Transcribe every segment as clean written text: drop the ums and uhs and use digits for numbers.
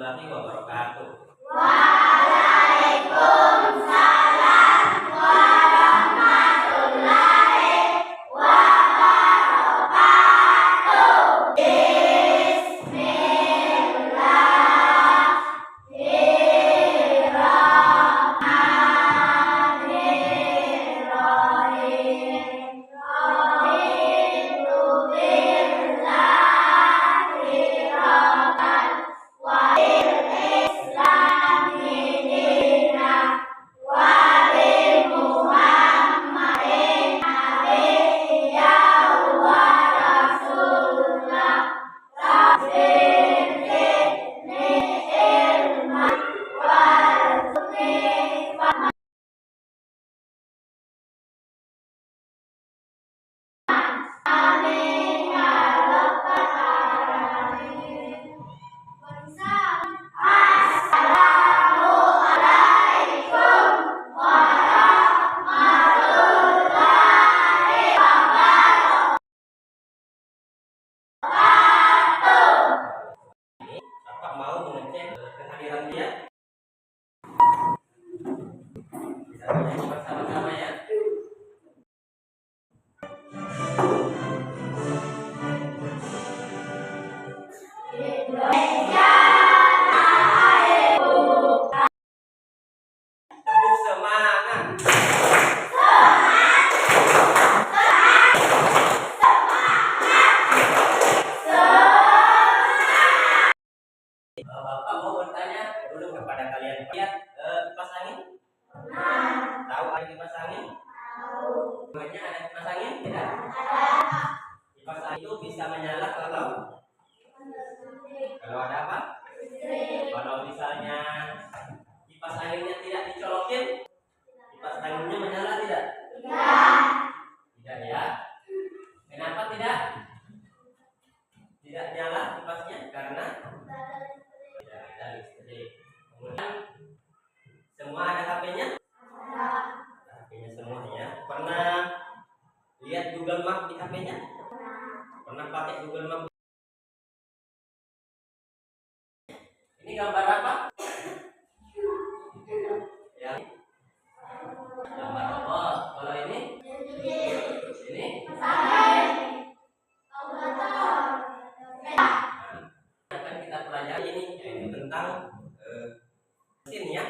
warahmatullahi wabarakatuh. Waalaikumsalam warahmatullahi wabarakatuh. Bismillahirrahmanirrahim. Raditu billahi rabban wa bil islami dinan wa bi Muhammadin nabiyyan wa rasulah. Rabbi zidni ilman warzuqni fahman. Amin ya rabbal alamin. Assalamualaikum warahmatullahi wabarakatuh. Bapak mau mengecek kehadiran dia? Bisa menyanyi bersama-sama ya. Indonesia airku. Tepuk semangat. Bapak mau bertanya dulu kepada kalian. Lihat kipas angin? Tahu ada kipas angin? Namanya ada kipas angin? Tidak. Kipas angin itu bisa menyala kalau ada apa? Kalau misalnya kipas anginnya tidak dicolokin, kipas anginnya menyala tidak? Tidak ya. Kenapa tidak? Tidak nyala kipasnya karena tidak ada listrik. Kemudian semua ada HP-nya? HP-nya semuanya. Pernah lihat Google Map di HP-nya? Pernah pakai Google Map? Ini gambar apa? Ya. Gambar robot. Kalau ini? Ini? Akan kita pelajari ini yaitu tentang mesin ya.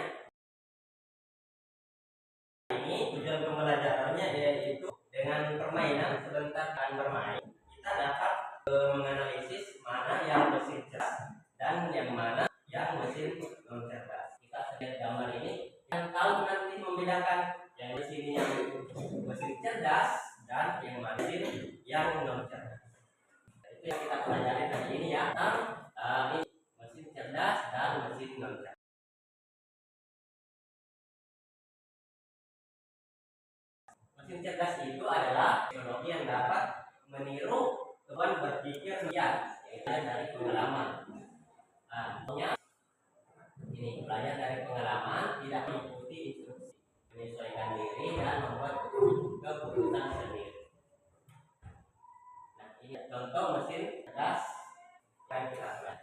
Ini tujuan pembelajarannya yaitu dengan permainan sebentar dan bermain kita dapat menganalisis mana yang mesin cerdas dan yang mana yang mesin non cerdas. Kita lihat gambar ini yang tahu nanti membedakan yang mesin yang mesin cerdas dan yang mesin yang non cerdas. Itu yang kita pelajari hari ini ya. Ini mesin cerdas dan mesin non cerdas. Mesin cerdas itu adalah teknologi yang dapat meniru kemampuan berpikir yang dari pengalaman. Ini belajar dari pengalaman, tidak mengikuti instruksi, menyesuaikan diri dan membuat keputusan sendiri. Nah, ini contoh mesin cerdas yang kita lihat.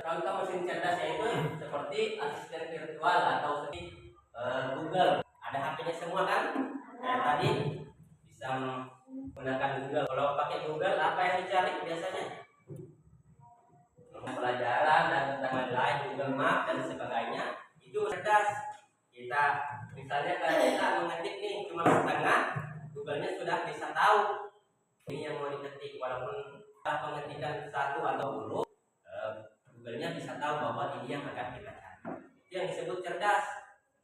Contoh mesin cerdas yaitu seperti asisten virtual atau seperti Google. Ada HP-nya semua kan? Kayak tadi bisa menggunakan Google. Kalau pakai Google apa yang dicari biasanya? Pelajaran dan tentang lain, Google Map dan sebagainya. Itu cerdas. Kita misalnya kalau kita mengetik nih cuma setengah, Google-nya sudah bisa tahu ini yang mau diketik. Walaupun pengetikan satu atau huruf, Google-nya bisa tahu bahwa ini yang akan kita cari. Itu yang disebut cerdas.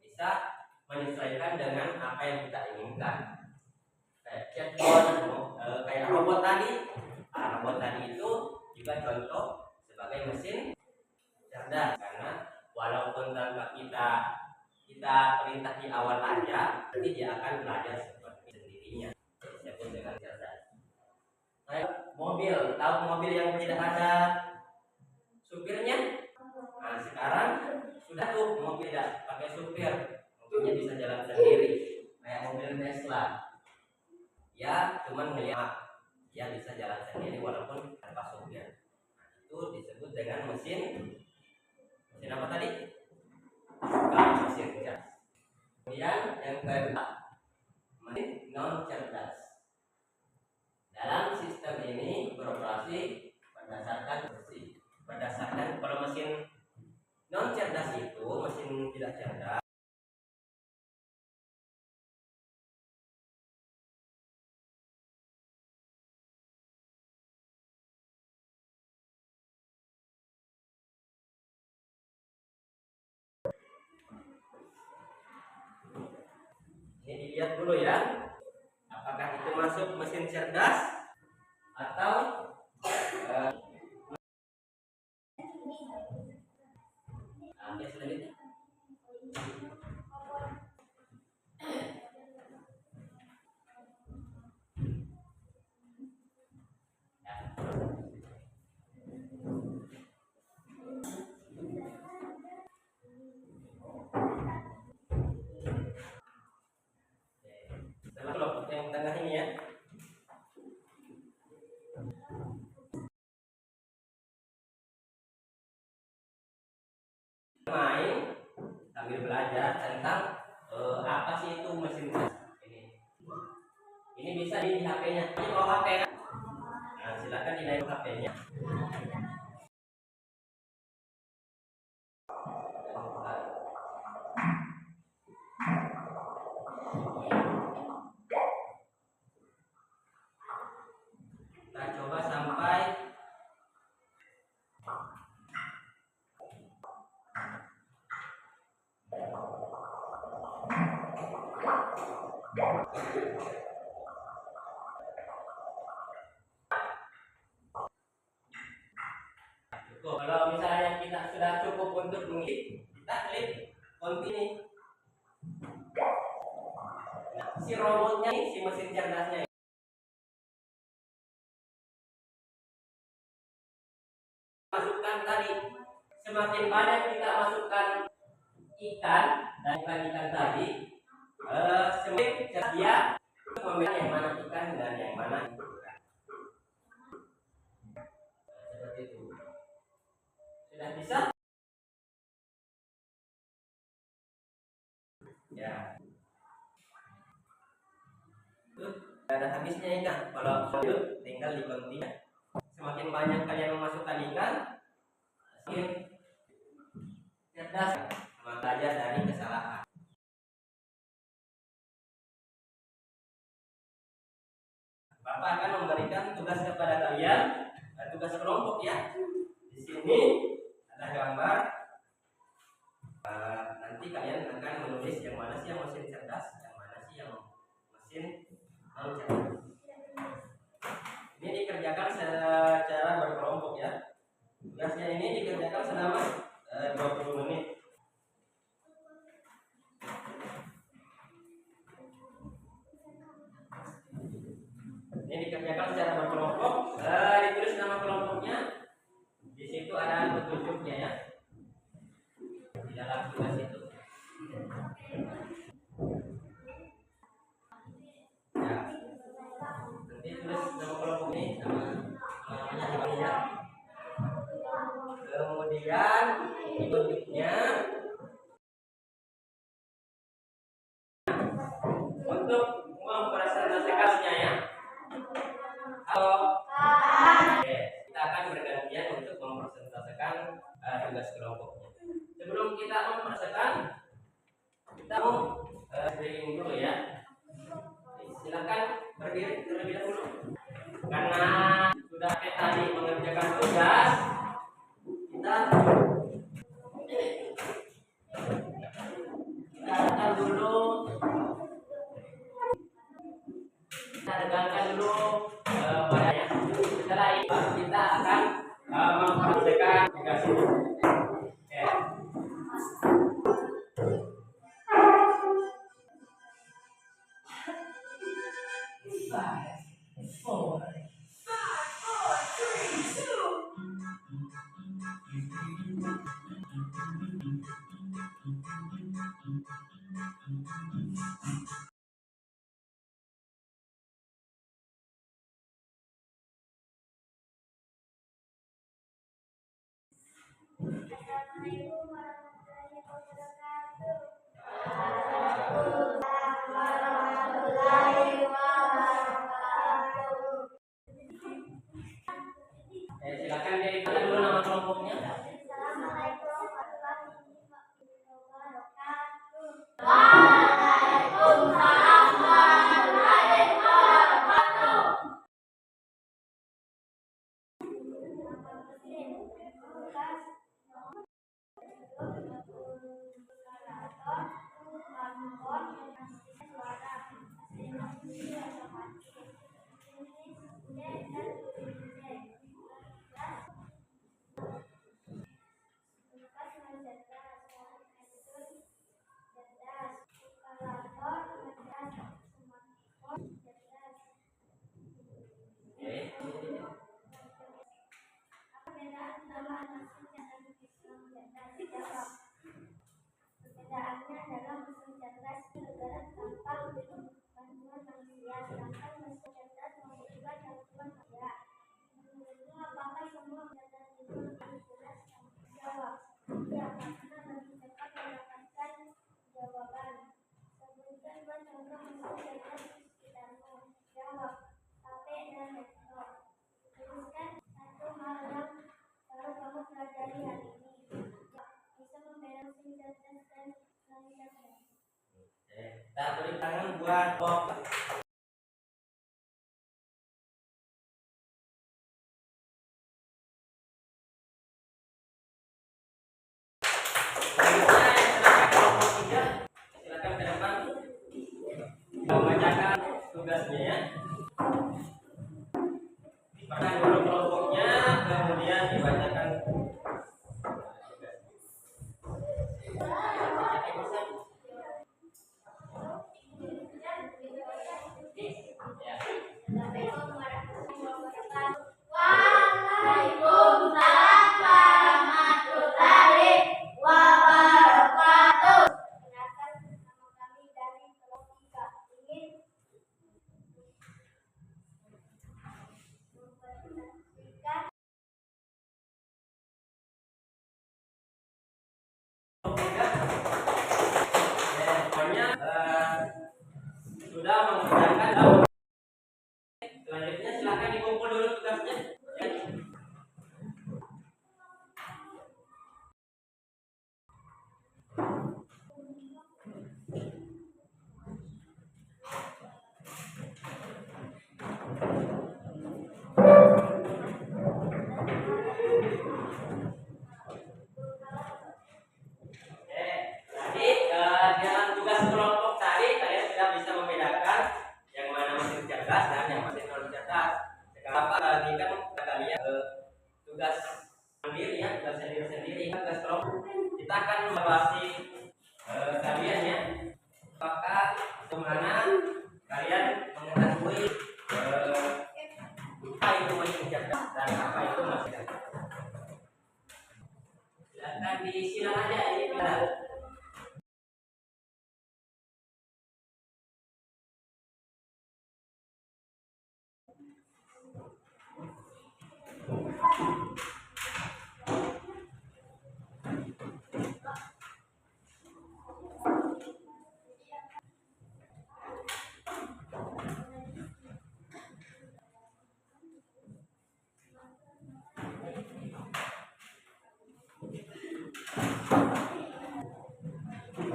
Bisa menyesuaikan dengan apa yang kita inginkan. Kayak chatbot, kayak robot tadi. Robot tadi itu juga contoh sebagai mesin cerdas karena walaupun tanpa kita perintah di awal aja, nanti dia akan belajar seperti sendirinya. Disebut dengan cerdas. Kayak mobil, tahu mobil yang tidak ada supirnya? Nah, sekarang sudah tuh mobil tidak pakai supir, mobilnya bisa jalan sendiri. Kayak mobil Tesla, ya cuman ngeliat, dia bisa jalan sendiri walaupun tanpa supir. Itu disebut dengan mesin Mesin apa tadi? Bukan mesin cerdas. Kemudian yang kedua, mesin non cerdas. Dalam sistem ini beroperasi berdasarkan kalau mesin non cerdas itu mesin tidak cerdas. Ini dilihat dulu ya, apakah itu masuk mesin cerdas atau oke, selanjutnya. Setelah kelompok yang tengah ini ya, main sambil belajar tentang apa sih itu mesin gas ini bisa di HP-nya. Ini bawa HP kan? Nah, silakan dinaik HP-nya. Kita coba sampai kalau misalnya kita sudah cukup untuk mengisi, kita klik continue. Nah, si robotnya ini, si mesin cerdasnya ini, masukkan tadi, semakin banyak kita masukkan ikan dan ikan tadi, semakin dia memilih yang mana ikan dan yang mana ikan. Seperti itu. Sudah bisa? Ya. Ada habisnya ikan. Kalau lanjut tinggal di continue. Semakin banyak kalian memasukkan ikan, semakin cerdas belajar dari kesalahan. Bapak akan memberikan tugas kepada kalian, tugas kelompok ya. Di sini ada gambar. Nanti kalian akan menulis yang mana sih yang mesin cerdas, yang mana sih yang mesin non cerdas. Ini dikerjakan secara berkelompok ya. Tugasnya ini dikerjakan selama 20 menit. Ini dikerjakan secara berkelompok. Ditulis nama kelompoknya. Di situ ada petunjuknya ya. Di dalam tugas itu. Ya. Nanti tulis nama kelompok ini sama namanya di bawahnya. Kemudian petunjuknya untuk mempresentasikannya ya. Halo. Oke, kita akan bergantian untuk mempresentasikan tugas kelompoknya. Sebelum kita mempresentasikan, kita mau screening dulu ya. Silakan berdiri terlebih dahulu. Karena sudah kayak tadi mengerjakan tugas, kita datang dulu. Kita tegakkan dulu badannya. Setelah itu kita akan mempraktekkan tugas ini. Oke. warahmatullahi wabarakatuh. Silakan dikenalkan dulu nama kelompoknya. Assalamualaikum warahmatullahi wabarakatuh. Waalaikumsalam warahmatullahi wabarakatuh. Perbedaannya adalah mesin cerdas bergerak tanpa bantuan manusia, sedangkan mesin cerdas membutuhkan bantuan manusia. Menurutmu, apakah semua mesin itu lebih jelas? Jawab. Ya, karena lebih cepat mendapatkan jawaban. Sebutkan dua contoh mesin cerdas di sekitarmu. Jawab. HP dan laptop. Tuliskan satu hal yang baru kamu pelajari hari ini. Bisa membedakan mesin cerdas dan non cerdas. Kita beri tangan buat Bob. Silakan ke depan. Membacakan tugasnya ya. Dibacakan dulu kelompoknya, kemudian dibacakan. Waalaikumsalam warahmatullahi wabarakatuh. Kenalkan, nama kami dari kelompok 3. Ingin mempresentasikan Semuanya sudah mengerjakan. Selanjutnya silakan dikumpul dulu tugasnya. Tadi dalam tugas kelompok tadi kalian sudah bisa membedakan yang mana mesin cerdas dan yang mesin non cerdas. Sekarang bagikan kalian tugas sendiri ya, tugas sendiri-sendiri, tugas kelompok. Kita akan evaluasi kalian ya. Apakah kemana kalian mengetahui apa itu mesin cerdas dan apa itu mesin cerdas. Silakan disilang aja ini benar.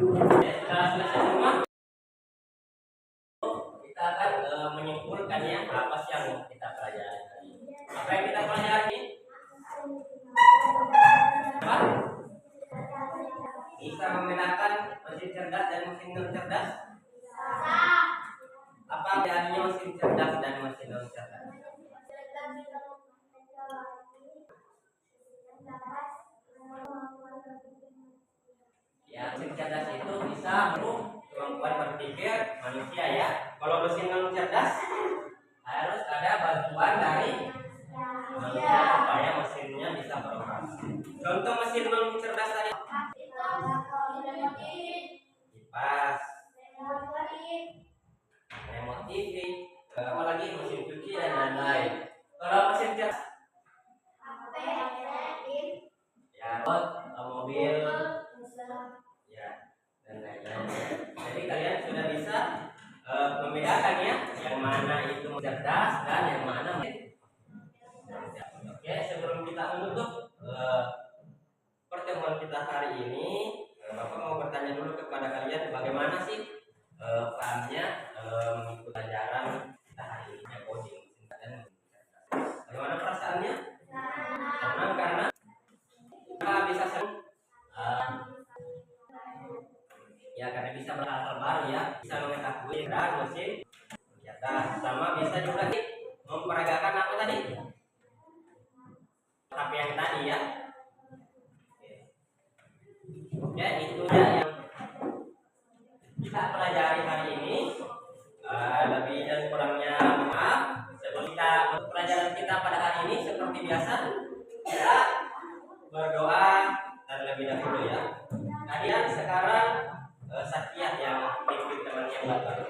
Setelah selesai semua, kita akan menyimpulkan ya apa sih yang kita pelajari tadi. Apa yang kita pelajari? Apa? Bisa membedakan mesin cerdas dan mesin non cerdas? Apa bedanya mesin cerdas dan mesin non cerdas? Ya, mesin cerdas itu bisa kemampuan berpikir manusia ya. Kalau mesin non cerdas harus ada bantuan dari manusia supaya mesinnya bisa beroperasi. Contoh mesin non cerdas tadi kipas, remote TV, apalagi mesin cuci dan lain-lain. Kalau mesin cerdas ya mobil ya dan lain-lain. Jadi kalian cerdas dan yang mana. Oke, sebelum kita menutup pertemuan kita hari ini, Bapak mau bertanya dulu kepada kalian bagaimana sih perannya mengikuti pelajaran kita hari ini coding dan bagaimana perasaannya? Senang karena kita bisa ya karena bisa berhal baru ya, bisa mengetahui dan mesin ya, sama bisa juga nih memperagakan apa tadi? Tapi yang tadi ya. Oke, itu ya yang kita pelajari hari ini. Lebih dan kurangnya maaf. Sebelum kita pelajaran kita pada hari ini seperti biasa kita berdoa terlebih dahulu ya. Kalian sekarang Satya yang pimpin temannya buat baru.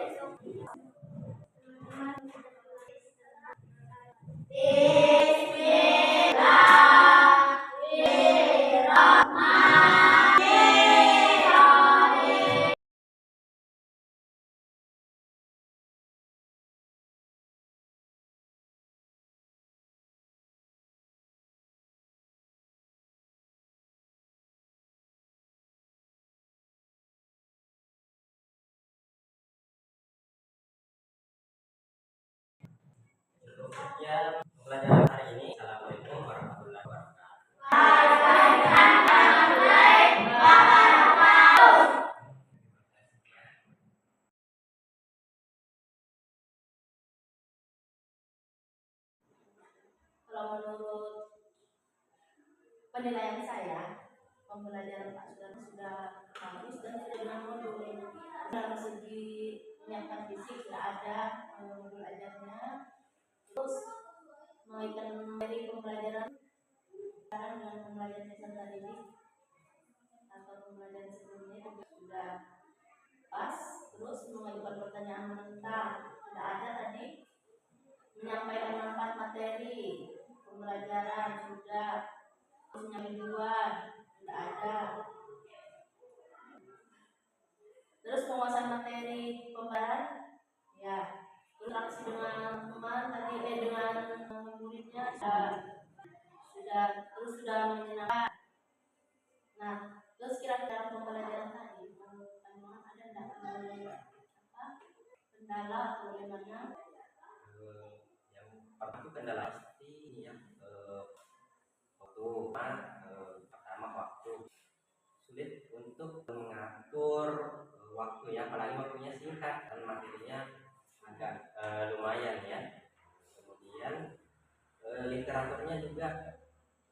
Ya, pelajaran hari ini. Assalamualaikum warahmatullahi wabarakatuh. Kalau menurut penilaian saya, pembelajaran Pak sudah bagus dan sudah dengan modul dalam segi menyiapkan fisik sudah ada modul ajarnya, terus mengaitkan dari pembelajaran sekarang dengan pembelajaran peserta didik atau pembelajaran sebelumnya juga sudah pas, terus mengajukan pertanyaan menentang sudah ada tadi, menyampaikan manfaat materi pembelajaran sudah, punya tujuan sudah ada, terus penguasaan materi pembelajaran ya, interaksi dengan teman tadi dengan muridnya sudah terus sudah menyenangkan. Nah, terus kira-kira pembelajaran tadi teman ada tidak kendala atau bagaimana? Yang pertama itu kendala pasti ini ya, waktu pertama waktu sulit untuk mengatur waktu ya, apalagi waktunya singkat dan materinya agak lumayan ya. Kemudian literaturnya juga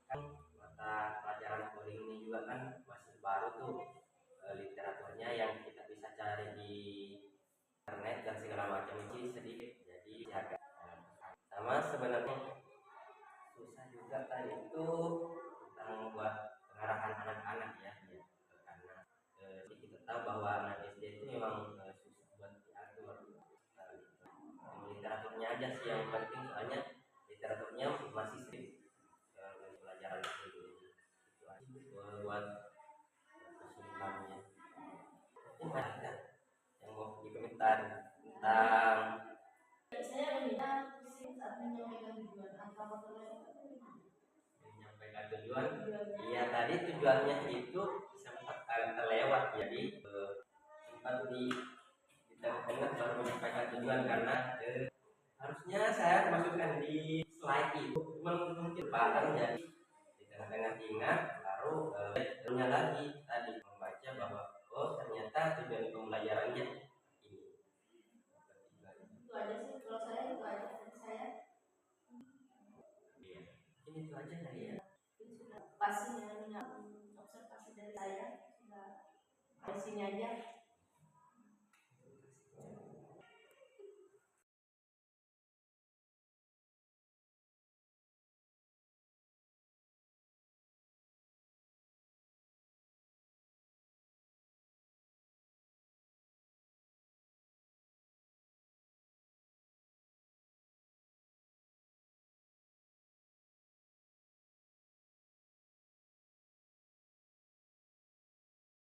kan, mata pelajaran coding ini juga kan masih baru tuh, literaturnya yang kita bisa cari di internet dan segala macam ini sedikit, jadi agak sama sebenarnya susah juga tadi itu tentang buat pengarahan anak-anak ya, karena kita tahu bahwa anak SD itu memang susah buat diatur. Literaturnya aja sih yang penting, soalnya literaturnya masih sedikit pelajaran itu buat kesulitannya. Mungkin ada yang mau dikomentar tentang Saya meminta saat menyampaikan tujuan apa menyampaikan tujuan. Iya, tadi tujuannya itu sempat terlewat, jadi sempat di tengah-tengah baru menyampaikan tujuan karena harusnya saya masukkan di slide itu, mungkin bahkan jadi di tengah-tengah ingat baru nya lagi tadi membaca bahwa oh ternyata tujuan pembelajarannya ini. itu aja sih, kalau saya itu aja dari saya. Iya, ini itu aja dari ya. Itu sudah pasti observasi dari saya sudah di sini aja.